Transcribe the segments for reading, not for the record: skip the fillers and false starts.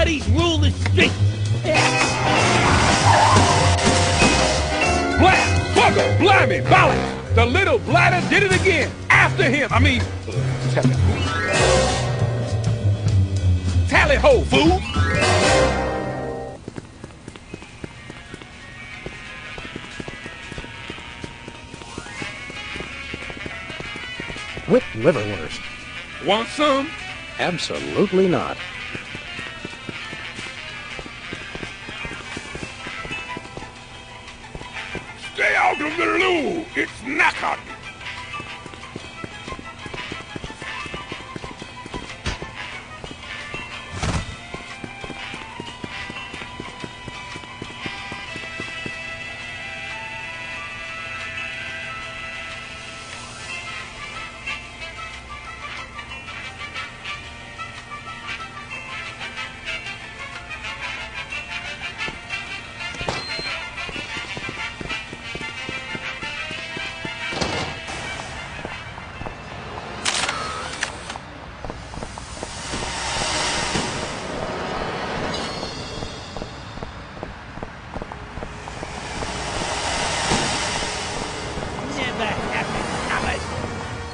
buddies rule the street! Blast! Bugger! Blimey! Balance! The little bladder did it again! After him! Tally-ho, fool! With liverwurst. Want some? Absolutely not. Stay out of the loo! It's knackered!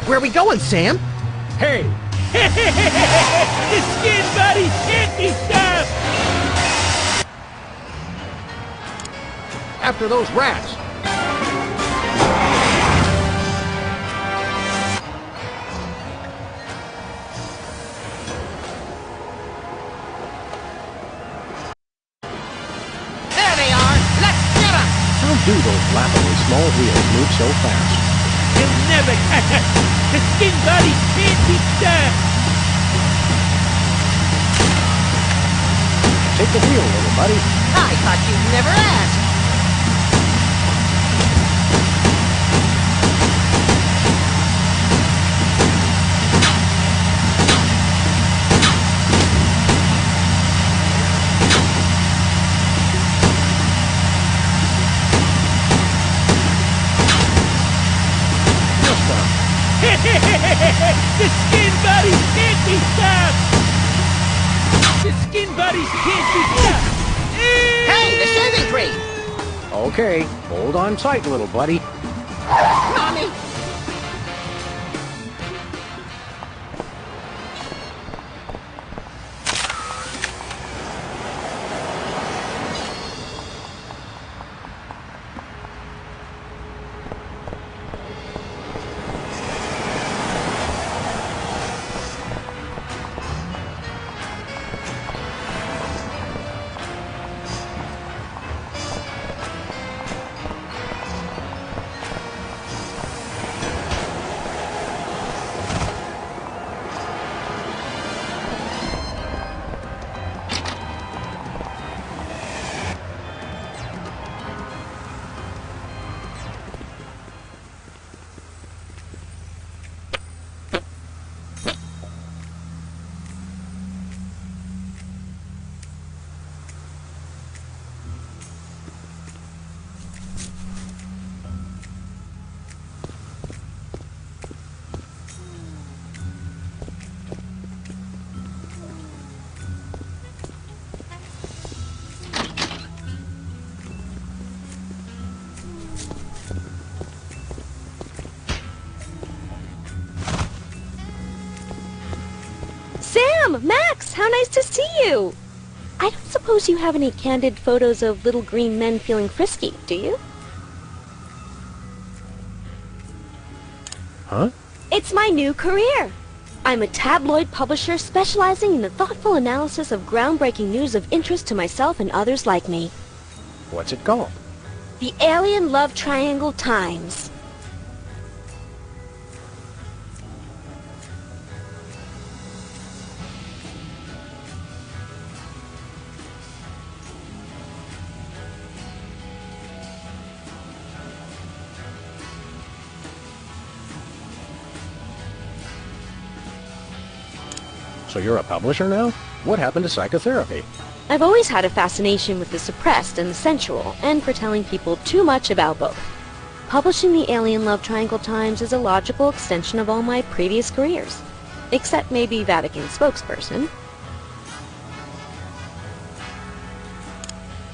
Where are we going, Sam? Hey! The skin buddies can't be stopped! After those rats! There they are! Let's get them! How do those laughably small wheels move so fast? They'll never catch us! The skin buddies can't be stopped! Take the wheel, little buddy. I thought you'd never ask. The skin buddies can't be stopped! The skin buddies can't be stopped! Hey, the shaving cream! Okay, hold on tight, little buddy. Mommy! Sam! Max! How nice to see you! I don't suppose you have any candid photos of little green men feeling frisky, do you? Huh? It's my new career! I'm a tabloid publisher specializing in the thoughtful analysis of groundbreaking news of interest to myself and others like me. What's it called? The Alien Love Triangle Times. So you're a publisher now? What happened to psychotherapy? I've always had a fascination with the suppressed and the sensual, and for telling people too much about both. Publishing the Alien Love Triangle Times is a logical extension of all my previous careers. Except maybe Vatican spokesperson.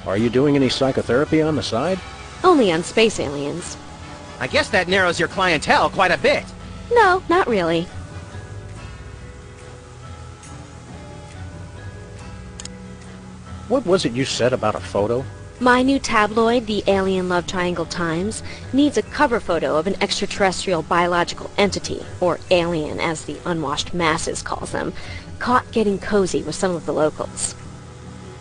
Are you doing any psychotherapy on the side? Only on space aliens. I guess that narrows your clientele quite a bit. No, not really. What was it you said about a photo? My new tabloid, the Alien Love Triangle Times, needs a cover photo of an extraterrestrial biological entity, or alien as the unwashed masses calls them, caught getting cozy with some of the locals.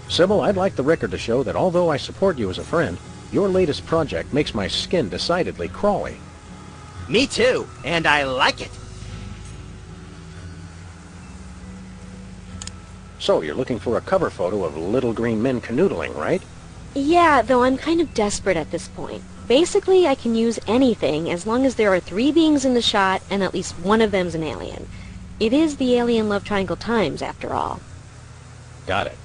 Sybil, I'd like the record to show that although I support you as a friend, your latest project makes my skin decidedly crawly. Me too, and I like it. So, you're looking for a cover photo of little green men canoodling, right? Yeah, though I'm kind of desperate at this point. Basically, I can use anything as long as there are 3 beings in the shot and at least one of them's an alien. It is the Alien Love Triangle Times, after all. Got it.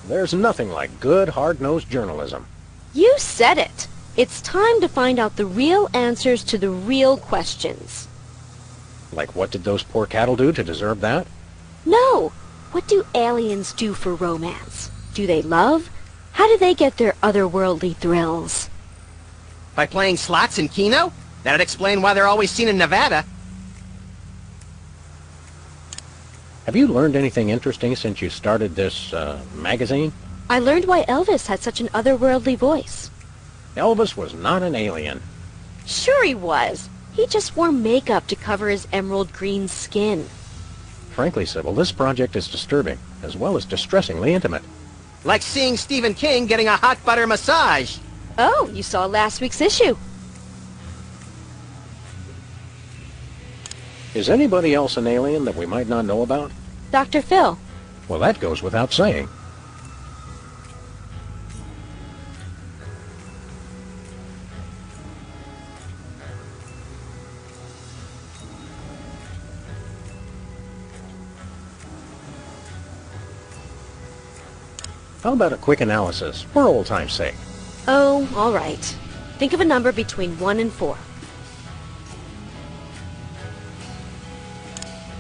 There's nothing like good, hard-nosed journalism. You said it! It's time to find out the real answers to the real questions. Like, what did those poor cattle do to deserve that? No! What do aliens do for romance? Do they love? How do they get their otherworldly thrills? By playing slots in Keno? That'd explain why they're always seen in Nevada. Have you learned anything interesting since you started this, magazine? I learned why Elvis had such an otherworldly voice. Elvis was not an alien. Sure he was. He just wore makeup to cover his emerald green skin. Frankly, Sybil, this project is disturbing, as well as distressingly intimate. Like seeing Stephen King getting a hot butter massage. Oh, you saw last week's issue. Is anybody else an alien that we might not know about? Dr. Phil. Well, that goes without saying. How about a quick analysis, for old time's sake? Oh, all right. Think of a number between 1 and 4.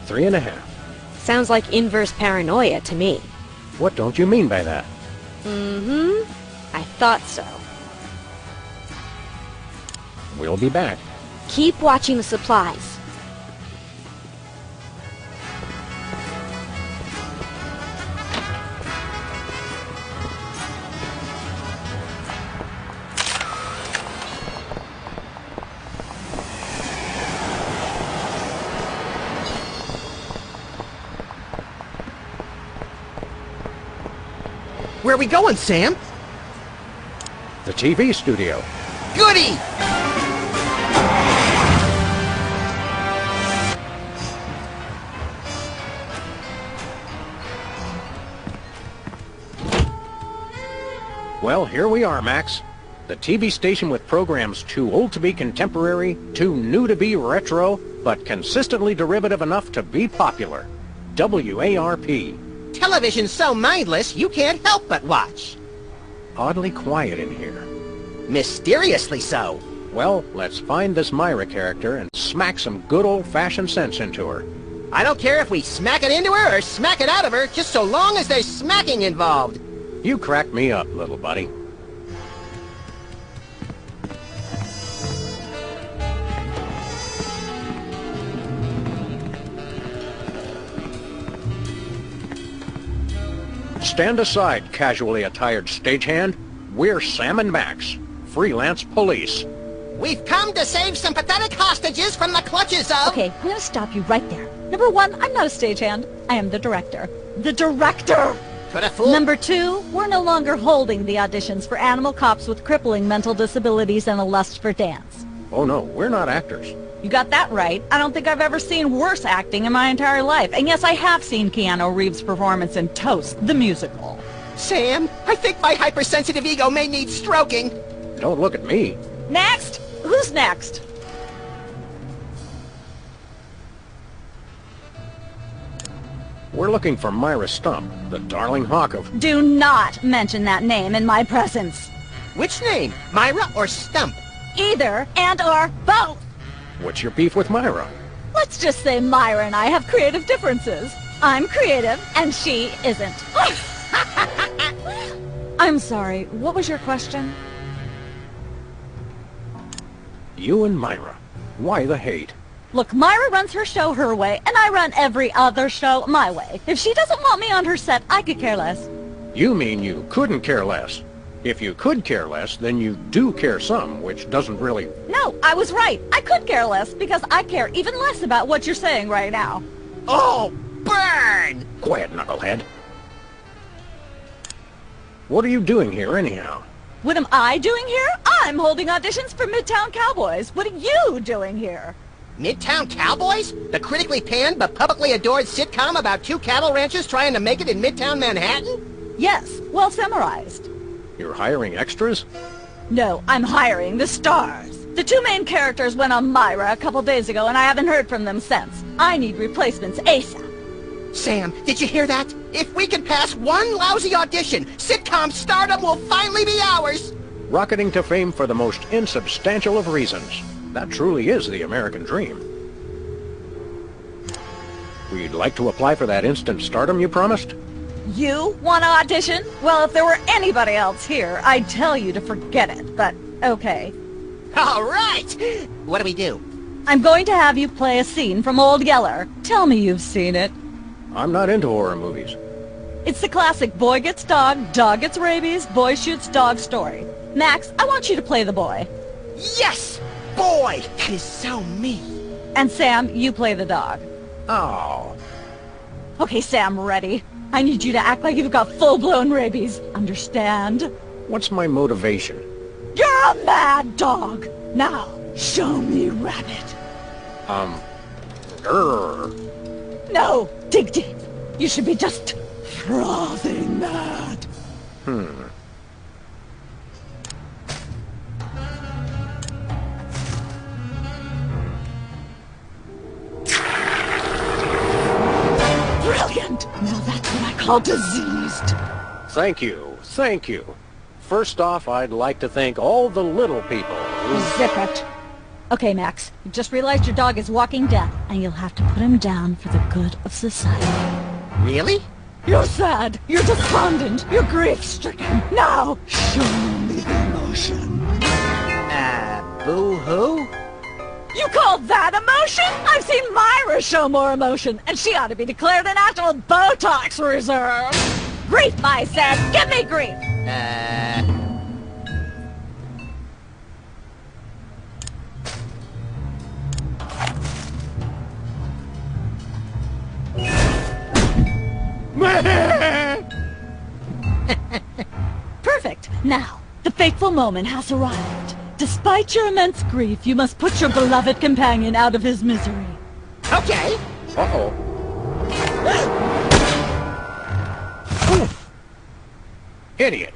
3.5. Sounds like inverse paranoia to me. What don't you mean by that? I thought so. We'll be back. Keep watching the supplies. Where are we going, Sam? The TV studio. Goody! Well, here we are, Max. The TV station with programs too old to be contemporary, too new to be retro, but consistently derivative enough to be popular. WARP. Television's so mindless, you can't help but watch. Oddly quiet in here. Mysteriously so. Well, let's find this Myra character and smack some good old-fashioned sense into her. I don't care if we smack it into her or smack it out of her, just so long as there's smacking involved. You crack me up, little buddy. Stand aside, casually attired stagehand. We're Sam and Max, freelance police. We've come to save some pathetic hostages from the clutches of... Okay, I'm gonna stop you right there. Number 1, I'm not a stagehand. I am the director. The director! Could have fooled... Number 2, we're no longer holding the auditions for animal cops with crippling mental disabilities and a lust for dance. Oh no, we're not actors. You got that right. I don't think I've ever seen worse acting in my entire life. And yes, I have seen Keanu Reeves' performance in Toast, the musical. Sam, I think my hypersensitive ego may need stroking. Don't look at me. Next! Who's next? We're looking for Myra Stump, the darling hawk of... Do not mention that name in my presence. Which name? Myra or Stump? either and or both. What's your beef with Myra? Let's just say Myra and I have creative differences. I'm creative and she isn't. I'm sorry, what was your question? You and Myra. Why the hate? Look, Myra runs her show her way, and I run every other show my way. If she doesn't want me on her set, I could care less. You mean you couldn't care less? If you could care less, then you do care some, which doesn't really... No, I was right. I could care less because I care even less about what you're saying right now. Oh, burn! Quiet, knucklehead. What are you doing here, anyhow? What am I doing here? I'm holding auditions for Midtown Cowboys. What are you doing here? Midtown Cowboys? The critically panned but publicly adored sitcom about two cattle ranchers trying to make it in Midtown Manhattan? Yes, well summarized. You're hiring extras? No, I'm hiring the stars. The two main characters went on Myra a couple days ago, and I haven't heard from them since. I need replacements ASAP. Sam, did you hear that? If we can pass one lousy audition, sitcom stardom will finally be ours! Rocketing to fame for the most insubstantial of reasons. That truly is the American dream. We'd like to apply for that instant stardom you promised? You want to audition? Well, if there were anybody else here, I'd tell you to forget it, but okay. All right! What do we do? I'm going to have you play a scene from Old Yeller. Tell me you've seen it. I'm not into horror movies. It's the classic boy gets dog gets rabies, boy shoots dog story. Max, I want you to play the boy. Yes! Boy, that is so me. And Sam, you play the dog. Oh. Okay, Sam, ready? I need you to act like you've got full-blown rabies. Understand? What's my motivation? You're a mad dog. Now, show me rabbit. Grrr. No, dig deep. You should be just frothing mad. Brilliant! Now that's what I call diseased. Thank you. Thank you. First off, I'd like to thank all the little people who... Zip it. Okay, Max, you just realized your dog is walking death, and you'll have to put him down for the good of society. Really? You're sad, you're despondent, you're grief-stricken. Now, show me emotion. Boo-hoo? You call that emotion? I've seen Myra show more emotion, and she ought to be declared a national Botox reserve. Grief, I said. Give me grief. Perfect. Now, the fateful moment has arrived. Despite your immense grief, you must put your beloved companion out of his misery. Okay. Uh-oh. Idiot.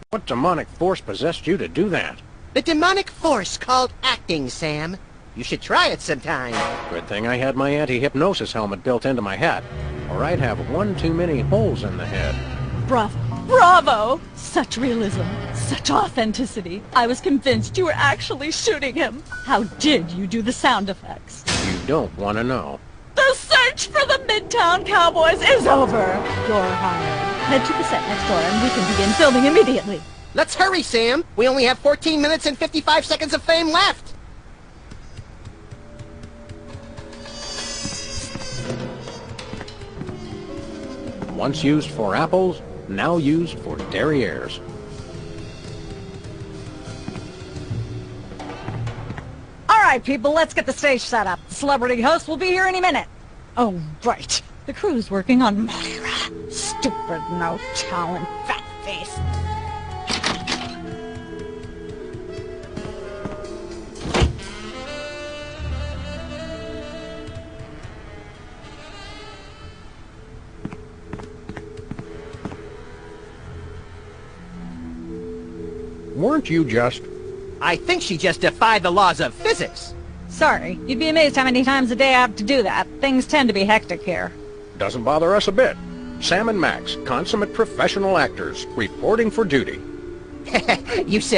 What demonic force possessed you to do that? The demonic force called acting, Sam. You should try it sometime. Good thing I had my anti-hypnosis helmet built into my hat, or I'd have one too many holes in the head. Bravo. Bravo! Such realism, such authenticity. I was convinced you were actually shooting him. How did you do the sound effects? You don't want to know. The search for the Midtown Cowboys is over. You're hired. Head to the set next door and we can begin filming immediately. Let's hurry, Sam. We only have 14 minutes and 55 seconds of fame left. Once used for apples, now used for derrieres. All right, people, let's get the stage set up. The celebrity host will be here any minute. Oh, right. The crew's working on Myra. Stupid, no talent, fat face. Weren't you just... I think she just defied the laws of physics. Sorry, you'd be amazed how many times a day I have to do that. Things tend to be hectic here. Doesn't bother us a bit. Sam and Max, consummate professional actors, reporting for duty. You said